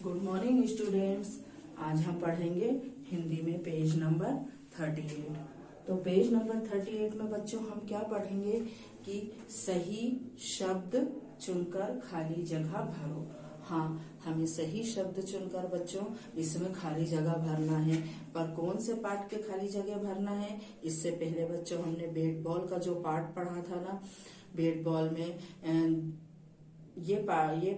Good morning students. आज हम पढ़ेंगे हिंदी में पेज नंबर 38। तो पेज नंबर 38 में बच्चों हम क्या पढ़ेंगे कि सही शब्द चुनकर खाली जगह भरो। हाँ, हमें सही शब्द चुनकर बच्चों इसमें खाली जगह भरना है। पर कौन से पार्ट के खाली जगह भरना है? इससे पहले बच्चों हमने बैट बॉल का जो पार्ट पढ़ा था ना, बैट बॉल में ये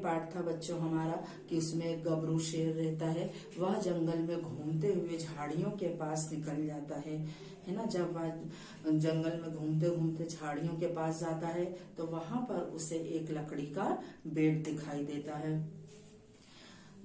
पार्ट था बच्चों हमारा कि उसमें गबरू शेर रहता है। वह जंगल में घूमते हुए झाड़ियों के पास निकल जाता है ना। जब वह जंगल में घूमते घूमते झाड़ियों के पास जाता है तो वहां पर उसे एक लकड़ी का बेट दिखाई देता है।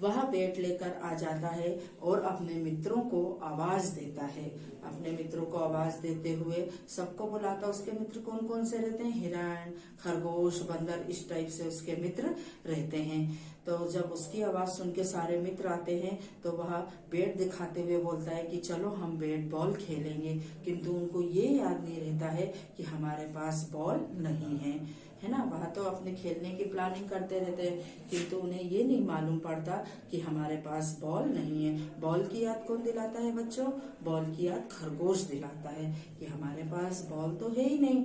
वह बेट लेकर आ जाता है और अपने मित्रों को आवाज देता है। अपने मित्रों को आवाज देते हुए सबको बुलाता। उसके मित्र कौन कौन से रहते हैं? हिरण, खरगोश, बंदर, इस टाइप से उसके मित्र रहते हैं। तो जब उसकी आवाज सुन के सारे मित्र आते हैं तो वह बैट दिखाते हुए बोलता है कि चलो हम बैट बॉल खेलेंगे। किंतु उनको ये याद नहीं रहता है कि हमारे पास बॉल नहीं है ना। वह तो अपने खेलने की प्लानिंग करते रहते हैं, किंतु उन्हें ये नहीं मालूम पड़ता कि हमारे पास बॉल नहीं है। बॉल की याद कौन दिलाता है बच्चों? बॉल की याद खरगोश दिलाता है कि हमारे पास बॉल तो है ही नहीं।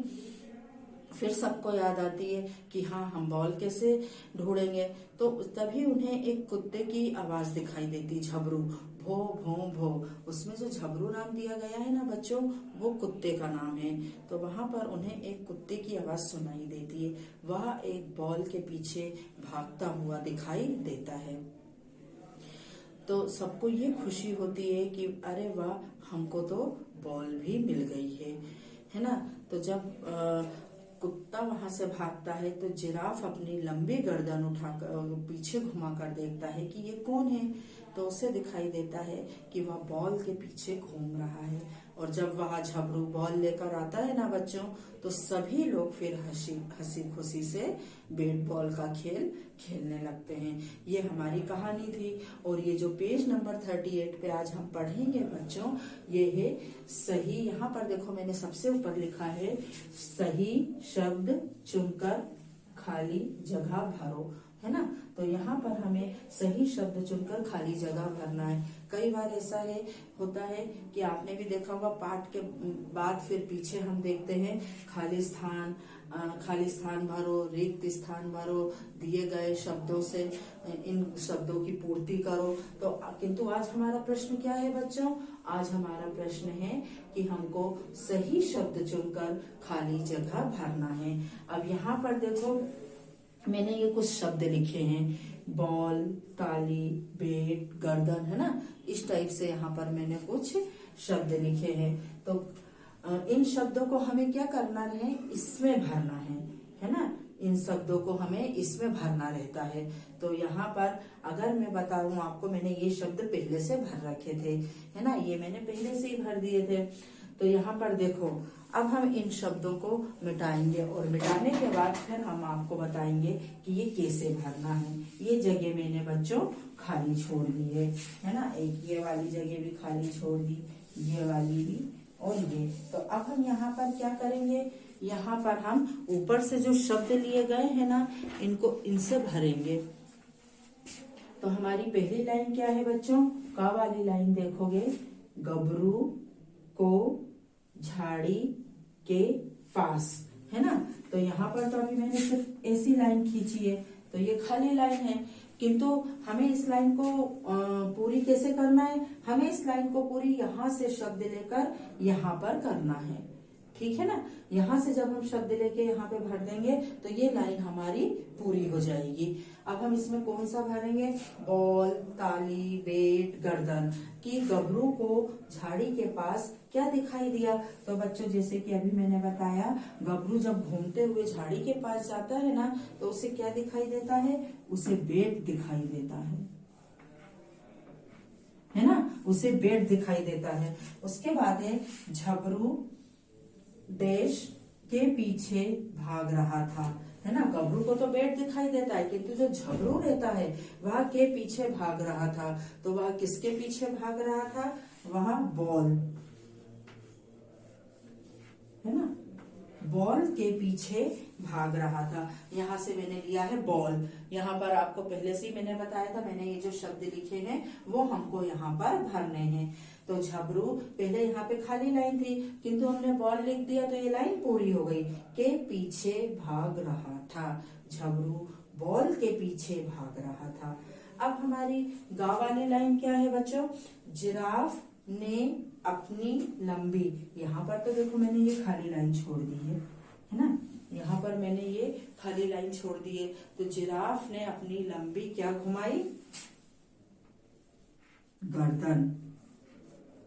फिर सबको याद आती है कि हाँ, हम बॉल कैसे ढूंढेंगे। तो तभी उन्हें एक कुत्ते की आवाज दिखाई देती, झबरू, भो भो भो। उसमें जो झबरू नाम दिया गया है ना बच्चों, वो कुत्ते का नाम है। तो वहां पर उन्हें एक कुत्ते की आवाज सुनाई देती है। वह एक बॉल के पीछे भागता हुआ दिखाई देता है। तो सबको ये खुशी होती है कि अरे वाह, हमको तो बॉल भी मिल गई है ना। तो जब कुत्ता वहां से भागता है तो जिराफ अपनी लंबी गर्दन उठाकर पीछे घुमाकर देखता है कि ये कौन है। तो उसे दिखाई देता है कि वह बॉल के पीछे घूम रहा है। और जब वह झबरू बॉल लेकर आता है ना बच्चों, तो सभी लोग फिर हंसी खुशी से बैट बॉल का खेल खेलने लगते हैं। ये हमारी कहानी थी। और ये जो पेज नंबर 38 पे आज हम पढ़ेंगे बच्चों, ये है सही। यहाँ पर देखो, मैंने सबसे ऊपर लिखा है सही शब्द चुनकर खाली जगह भरो, है ना। तो यहाँ पर हमें सही शब्द चुनकर खाली जगह भरना है। कई बार ऐसा होता है कि आपने भी देखा होगा, पाठ के बाद फिर पीछे हम देखते हैं खाली स्थान भरो, रिक्त स्थान भरो, दिए गए शब्दों से इन शब्दों की पूर्ति करो। तो किंतु आज हमारा प्रश्न क्या है बच्चों? आज हमारा प्रश्न है कि हमको सही शब्द चुनकर खाली जगह भरना है। अब यहाँ पर देखो, मैंने ये कुछ शब्द लिखे हैं, बॉल, ताली, बैट, गर्दन, है ना। इस टाइप से यहाँ पर मैंने कुछ शब्द लिखे हैं। तो इन शब्दों को हमें क्या करना है? इसमें भरना है ना। इन शब्दों को हमें इसमें भरना रहता है। तो यहाँ पर अगर मैं बताऊं आपको, मैंने ये शब्द पहले से भर रखे थे, है ना। ये मैंने पहले से ही भर दिए थे। तो यहाँ पर देखो, अब हम इन शब्दों को मिटाएंगे और मिटाने के बाद फिर हम आपको बताएंगे कि ये कैसे भरना है। ये जगह मैंने बच्चों खाली छोड़ दी है ना। एक ये वाली जगह भी खाली छोड़ दी, ये वाली भी, और ये। तो अब हम यहाँ पर क्या करेंगे? यहाँ पर हम ऊपर से जो शब्द लिए गए हैं ना, इनको इनसे भरेंगे। तो हमारी पहली लाइन क्या है बच्चों? का वाली लाइन देखोगे, गबरू को झाड़ी के पास, है ना। तो यहाँ पर तो अभी मैंने सिर्फ ऐसी लाइन खींची है, तो ये खाली लाइन है। किंतु हमें इस लाइन को पूरी कैसे करना है? हमें इस लाइन को पूरी यहाँ से शब्द लेकर यहाँ पर करना है, ठीक है ना। यहाँ से जब हम शब्द लेके यहाँ पे भर देंगे तो ये लाइन हमारी पूरी हो जाएगी। अब हम इसमें कौन सा भरेंगे? बॉल, ताली, बैट, गर्दन। कि गबरू को झाड़ी के पास क्या दिखाई दिया? तो बच्चों, जैसे कि अभी मैंने बताया, गबरू जब घूमते हुए झाड़ी के पास जाता है ना, तो उसे क्या दिखाई देता है? उसे बैट दिखाई देता है ना। उसे बैट दिखाई देता है। उसके बाद है झबरू देश के पीछे भाग रहा था, है ना। गबरू को तो बैट दिखाई देता है, किंतु जो झबरू रहता है वह के पीछे भाग रहा था। तो वह किसके पीछे भाग रहा था? वह बॉल, है ना। बॉल के पीछे भाग रहा था। यहाँ से मैंने लिया है बॉल। यहाँ पर आपको पहले से ही मैंने बताया था, मैंने ये जो शब्द लिखे हैं वो हमको यहाँ पर भरने हैं। तो झबरू, पहले यहाँ पे खाली लाइन थी किंतु हमने बॉल लिख दिया तो ये लाइन पूरी हो गई। के पीछे भाग रहा था, झबरू बॉल के पीछे भाग रहा था। अब हमारी गा वाली लाइन क्या है बच्चों? जिराफ ने अपनी लंबी, यहाँ पर तो देखो मैंने ये खाली लाइन छोड़ दी है ना, यहाँ पर मैंने ये खाली लाइन छोड़ दी है। तो जिराफ ने अपनी लंबी क्या घुमाई? गर्दन।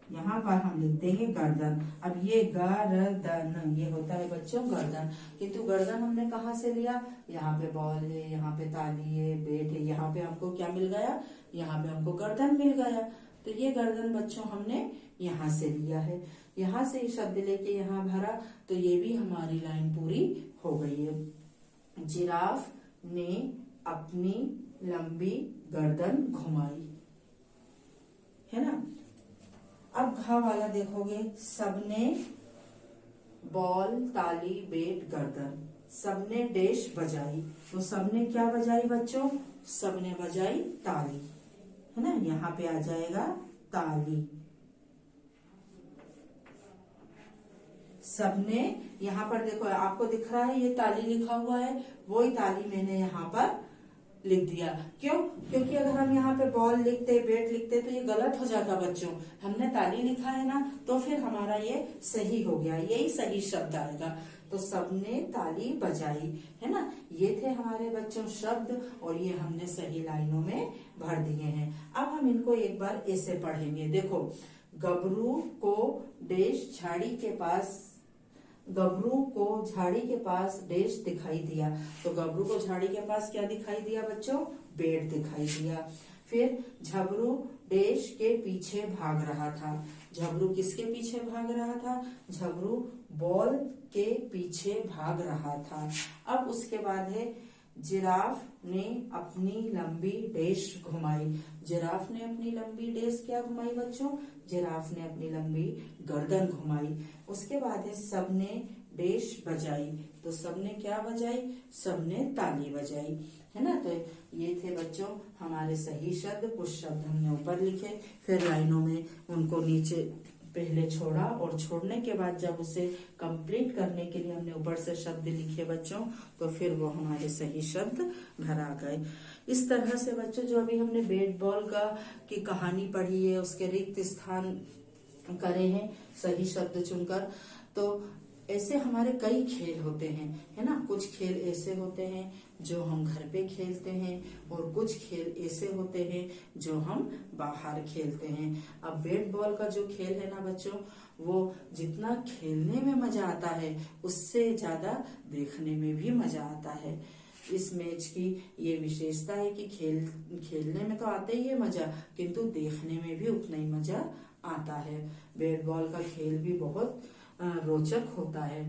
यहाँ पर हम लिख देंगे गर्दन। अब ये गर्दन, ये होता है बच्चों गर्दन, किंतु गर्दन हमने कहाँ से लिया? यहाँ पे बॉल है, यहाँ पे ताली है, बेट है, यहाँ पे हमको क्या मिल गया? यहाँ पे हमको गर्दन मिल गया। तो ये गर्दन बच्चों हमने यहाँ से लिया है, यहाँ से शब्द लेके यहाँ भरा, तो ये भी हमारी लाइन पूरी हो गई है। जिराफ ने अपनी लंबी गर्दन घुमाई, है ना। अब घा वाला देखोगे, सबने बॉल ताली बेट गर्दन, सबने डेश बजाई। तो सबने क्या बजाई बच्चों? सबने बजाई ताली, है ना। यहाँ पे आ जाएगा ताली। सबने, यहाँ पर देखो आपको दिख रहा है ये ताली लिखा हुआ है, वही ताली मैंने यहाँ पर लिख दिया। क्यों? क्योंकि अगर हम यहाँ पे बॉल लिखते, बेट लिखते तो ये गलत हो जाता बच्चों। हमने ताली लिखा है ना, तो फिर हमारा ये सही हो गया, यही सही शब्द आएगा। तो सबने ताली बजाई, है ना। ये थे हमारे बच्चों शब्द, और ये हमने सही लाइनों में भर दिए हैं। अब हम इनको एक बार ऐसे पढ़ेंगे। देखो, गबरू को डेश झाड़ी के पास, गबरू को झाड़ी के पास डेश दिखाई दिया। तो गबरू को झाड़ी के पास क्या दिखाई दिया बच्चों? बेट दिखाई दिया। फिर झबरू डेश के पीछे भाग रहा था। झबरू किसके पीछे भाग रहा था? झबरू बॉल के पीछे भाग रहा था। अब उसके बाद है जिराफ ने अपनी लंबी डेश घुमाई। जिराफ ने अपनी लंबी डेश क्या घुमाई बच्चों? जिराफ ने अपनी लंबी गर्दन घुमाई। उसके बाद है सबने डेश बजाई। तो सबने क्या बजाई? सबने ताली बजाई, है ना। तो ये थे बच्चों हमारे सही शब्द। कुछ शब्द हमने ऊपर लिखे, फिर लाइनों में उनको नीचे पहले छोड़ा, और छोड़ने के बाद जब उसे कंप्लीट करने के लिए हमने ऊपर से शब्द लिखे बच्चों, तो फिर वो हमारे सही शब्द भरा गए। इस तरह से बच्चों जो अभी हमने बैट बॉल का की कहानी पढ़ी है, उसके रिक्त स्थान करे हैं सही शब्द चुनकर। तो ऐसे हमारे कई खेल होते हैं, है ना। कुछ खेल ऐसे होते हैं जो हम घर पे खेलते हैं, और कुछ खेल ऐसे होते हैं जो हम बाहर खेलते हैं। अब बैट बॉल का जो खेल है ना बच्चों, वो जितना खेलने में मजा आता है उससे ज्यादा देखने में भी मजा आता है। इस मैच की ये विशेषता है कि खेलने में तो आता ही है मजा, किंतु देखने में भी उतना ही मजा आता है। बैट बॉल का खेल भी बहुत रोचक होता है।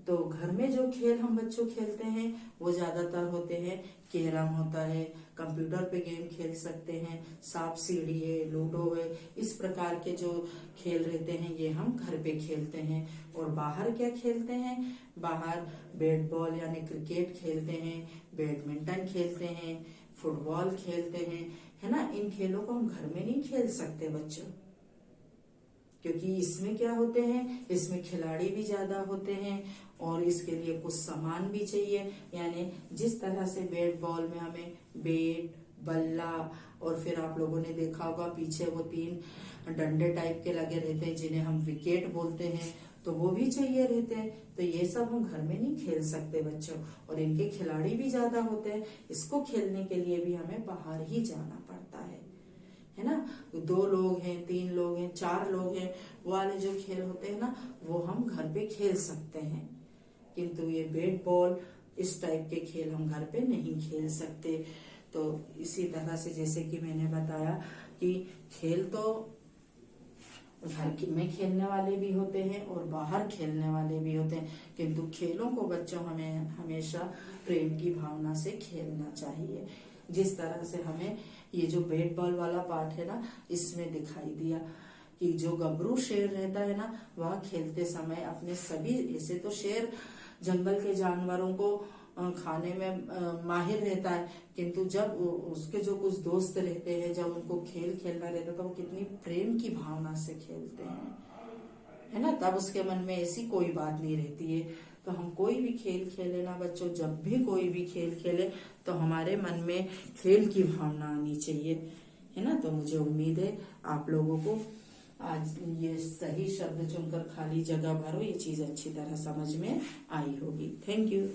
तो घर में जो खेल हम बच्चों खेलते हैं वो ज्यादातर होते हैं, कैरम होता है, कंप्यूटर पे गेम खेल सकते हैं, सांप सीढ़ी है, लूडो है, इस प्रकार के जो खेल रहते हैं ये हम घर पे खेलते हैं। और बाहर क्या खेलते हैं? बाहर बैट बॉल यानी क्रिकेट खेलते हैं, बैडमिंटन खेलते हैं, फुटबॉल खेलते हैं, है ना। इन खेलों को हम घर में नहीं खेल सकते बच्चों, क्योंकि इसमें क्या होते हैं, इसमें खिलाड़ी भी ज्यादा होते हैं, और इसके लिए कुछ सामान भी चाहिए। यानी जिस तरह से बैट बॉल में हमें बैट, बल्ला, और फिर आप लोगों ने देखा होगा पीछे वो 3 डंडे टाइप के लगे रहते हैं जिन्हें हम विकेट बोलते हैं, तो वो भी चाहिए रहते हैं। तो ये सब हम घर में नहीं खेल सकते बच्चों, और इनके खिलाड़ी भी ज्यादा होते हैं। इसको खेलने के लिए भी हमें बाहर ही जाना पड़ता है ना। 2 लोग हैं, 3 लोग हैं, 4 लोग हैं, वो वाले जो खेल होते हैं ना वो हम घर पे खेल सकते हैं, किंतु ये बैट बॉल इस टाइप के खेल हम घर पे नहीं खेल सकते। तो इसी तरह से जैसे कि मैंने बताया कि खेल तो घर में खेलने वाले भी होते हैं और बाहर खेलने वाले भी होते हैं, किंतु खेलों को बच्चों हमें हमेशा प्रेम की भावना से खेलना चाहिए। जिस तरह से हमें ये जो बैट बॉल वाला पार्ट है ना, इसमें दिखाई दिया कि जो गबरू शेर रहता है ना, वह खेलते समय अपने सभी, ऐसे तो शेर जंगल के जानवरों को खाने में माहिर रहता है, किंतु जब उसके जो कुछ दोस्त रहते हैं, जब उनको खेल खेलना रहता है तो वो कितनी प्रेम की भावना से खेलते हैं, है ना। तब उसके मन में ऐसी कोई बात नहीं रहती है। तो हम कोई भी खेल खेले ना बच्चों, जब भी कोई भी खेल खेले तो हमारे मन में खेल की भावना आनी चाहिए, है ना। तो मुझे उम्मीद है आप लोगों को आज ये सही शब्द चुनकर खाली जगह भरो, ये चीज अच्छी तरह समझ में आई होगी। Thank you.